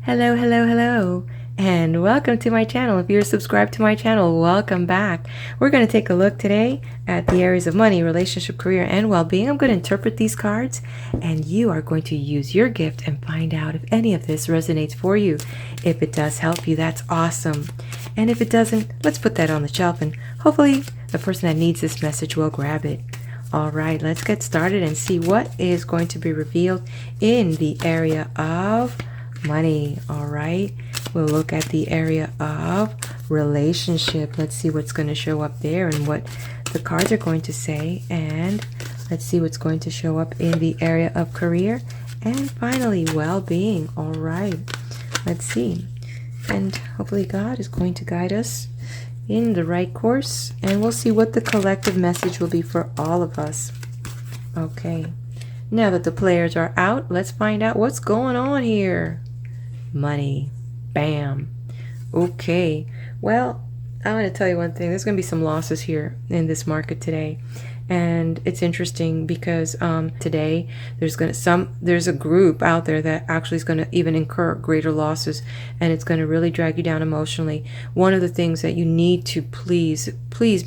Hello, hello, hello, and welcome to my channel. If you're subscribed to my channel, welcome back. We're going to take a look today at the areas of money, relationship, career, and well-being. I'm going to interpret these cards, and you are going to use your gift and find out if any of this resonates for you. If it does help you, that's awesome. And if it doesn't, let's put that on the shelf, and hopefully the person that needs this message will grab it. All right, let's get started and see what is going to be revealed in the area of money. All right, we'll look at the area of relationship. Let's see what's going to show up there and what the cards are going to say, and let's see what's going to show up in the area of career, and finally well-being. All right, let's see, and hopefully God is going to guide us in the right course, and we'll see what the collective message will be for all of us. Okay, now that the players are out, let's find out what's going on here. Money. Bam. Okay, well, I'm going to tell you one thing. There's going to be some losses here in this market today, and it's interesting because today there's a group out there that actually is going to even incur greater losses, and it's going to really drag you down emotionally. One of the things that you need to please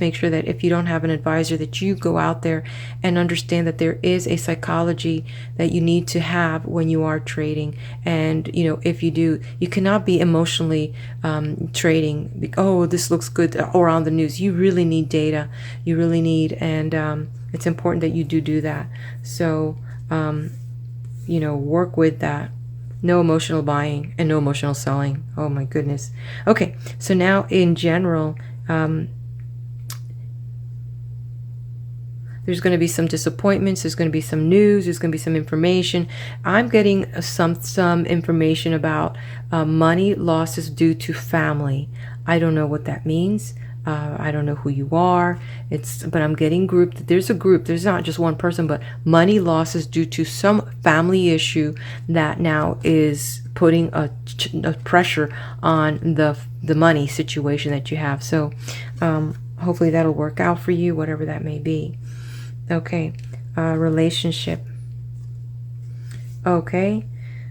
make sure that if you don't have an advisor, that you go out there and understand that there is a psychology that you need to have when you are trading. And if you do, you cannot be emotionally trading. Oh, this looks good, or on the news. You really need data. You really need, and it's important that you do that. So work with that. No emotional buying and no emotional selling. Oh my goodness. Okay, so now in general, there's going to be some disappointments. There's going to be some news. There's going to be some information. I'm getting some information about money losses due to family. I don't know what that means. I don't know who you are. But I'm getting grouped. There's a group. There's not just one person, but money losses due to some family issue that now is putting a pressure on the money situation that you have. So hopefully that'll work out for you, whatever that may be. Okay, relationship. Okay,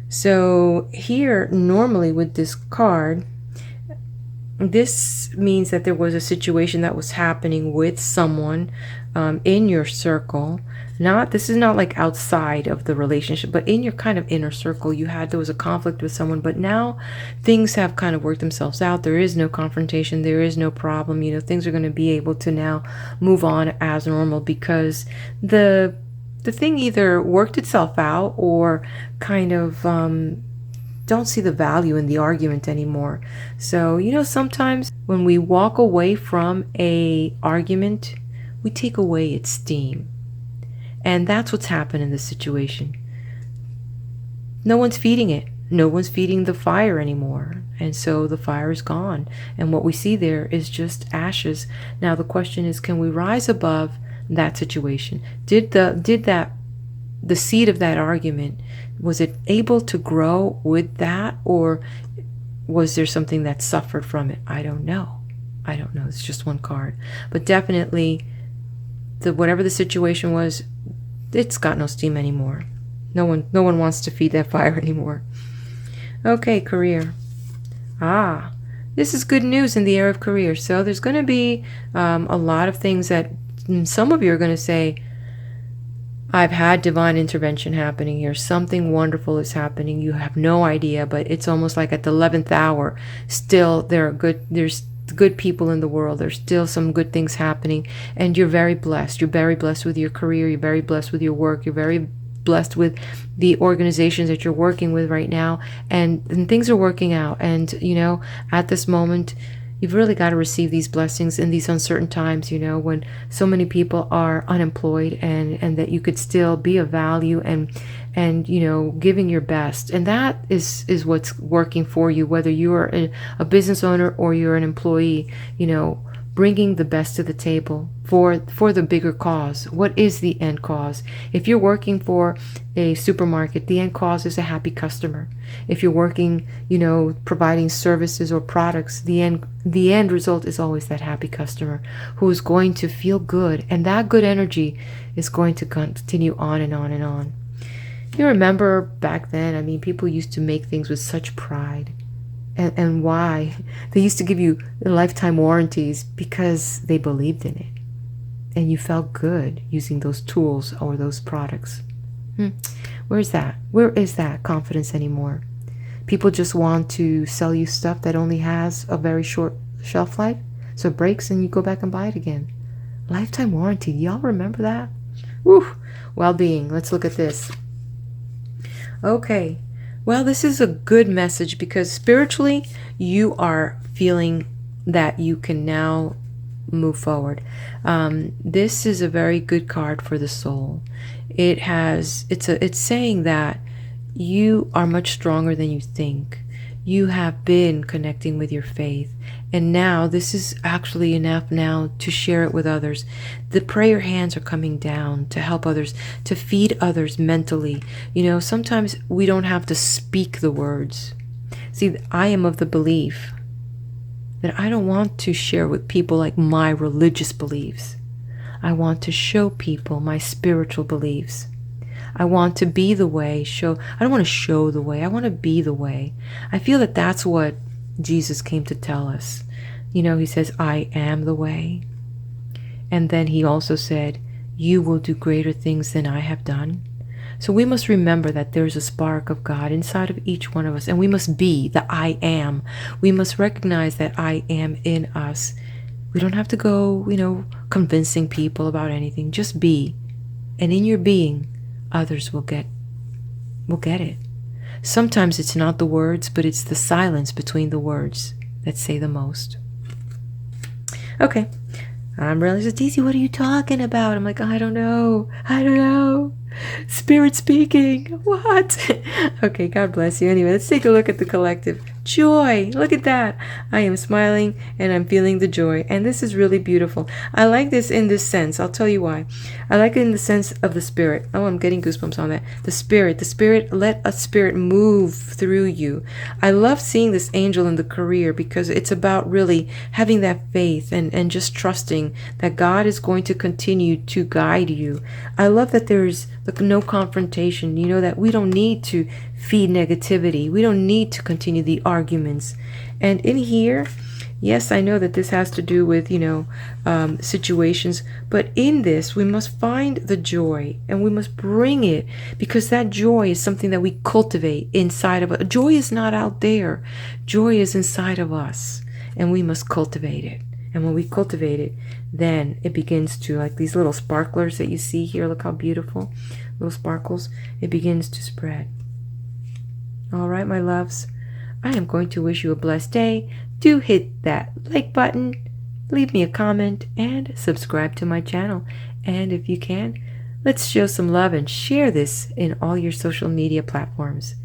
so here normally with this card, this means that there was a situation that was happening with someone in your circle. This is not like outside of the relationship, but in your kind of inner circle, there was a conflict with someone, but now things have kind of worked themselves out. There is no confrontation. There is no problem. Things are going to be able to now move on as normal because the thing either worked itself out or kind of don't see the value in the argument anymore. So, sometimes when we walk away from a argument, we take away its steam. And that's what's happened in this situation. No one's feeding it. No one's feeding the fire anymore. And so the fire is gone. And what we see there is just ashes. Now the question is, can we rise above that situation? Did the seed of that argument, was it able to grow with that, or was there something that suffered from it? I don't know. It's just one card. But definitely, whatever the situation was, it's got no steam anymore. No one wants to feed that fire anymore. Okay, career. This is good news in the area of career. So there's going to be a lot of things that some of you are going to say, I've had divine intervention happening here. Something wonderful is happening. You have no idea, but it's almost like at the 11th hour, still there's good people in the world. There's still some good things happening, and you're very blessed. You're very blessed with your career. You're very blessed with your work. You're very blessed with the organizations that you're working with right now, and things are working out. And at this moment, you've really got to receive these blessings in these uncertain times, when so many people are unemployed, and that you could still be of value and giving your best. And that is what's working for you, whether you are a business owner or you're an employee, bringing the best to the table for the bigger cause. What is the end cause? If you're working for a supermarket, the end cause is a happy customer. If you're working, providing services or products, the end result is always that happy customer who is going to feel good, and that good energy is going to continue on and on and on. You remember back then, I mean, people used to make things with such pride. And why? They used to give you lifetime warranties because they believed in it. And you felt good using those tools or those products. Where's that? Where is that confidence anymore? People just want to sell you stuff that only has a very short shelf life. So it breaks and you go back and buy it again. Lifetime warranty. Y'all remember that? Woo! Well-being. Let's look at this. Okay. Well, this is a good message because spiritually you are feeling that you can now move forward. This is a very good card for the soul. It's saying that you are much stronger than you think. You have been connecting with your faith, and now this is actually enough now to share it with others. The prayer hands are coming down to help others, to feed others mentally. You know, sometimes we don't have to speak the words. See, I am of the belief that I don't want to share with people like my religious beliefs. I want to show people my spiritual beliefs. I want to be the way, I don't want to show the way, I want to be the way. I feel that that's what Jesus came to tell us. You know, he says, I am the way. And then he also said, you will do greater things than I have done. So we must remember that there's a spark of God inside of each one of us, and we must be the I am. We must recognize that I am in us. We don't have to go, convincing people about anything. Just be. And in your being, others will get it. Sometimes it's not the words, but it's the silence between the words that say the most. Okay. I'm realizing, Daisy, what are you talking about? I'm like, I don't know. Spirit speaking. What? Okay, God bless you. Anyway, let's take a look at the collective. Joy. Look at that. I am smiling and I'm feeling the joy. And this is really beautiful. I like this in this sense. I'll tell you why. I like it in the sense of the spirit. Oh, I'm getting goosebumps on that. The spirit, let a spirit move through you. I love seeing this angel in the career because it's about really having that faith and just trusting that God is going to continue to guide you. I love that there's no confrontation, that we don't need to feed negativity. We don't need to continue the arguments. And in here, yes, I know that this has to do with, situations, but in this, we must find the joy and we must bring it because that joy is something that we cultivate inside of us. Joy is not out there. Joy is inside of us and we must cultivate it. And when we cultivate it, then it begins to, like these little sparklers that you see here, look how beautiful, little sparkles, it begins to spread. All right, my loves, I am going to wish you a blessed day. Do hit that like button, leave me a comment, and subscribe to my channel. And if you can, let's show some love and share this in all your social media platforms.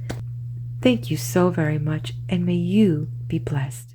Thank you so very much, and may you be blessed.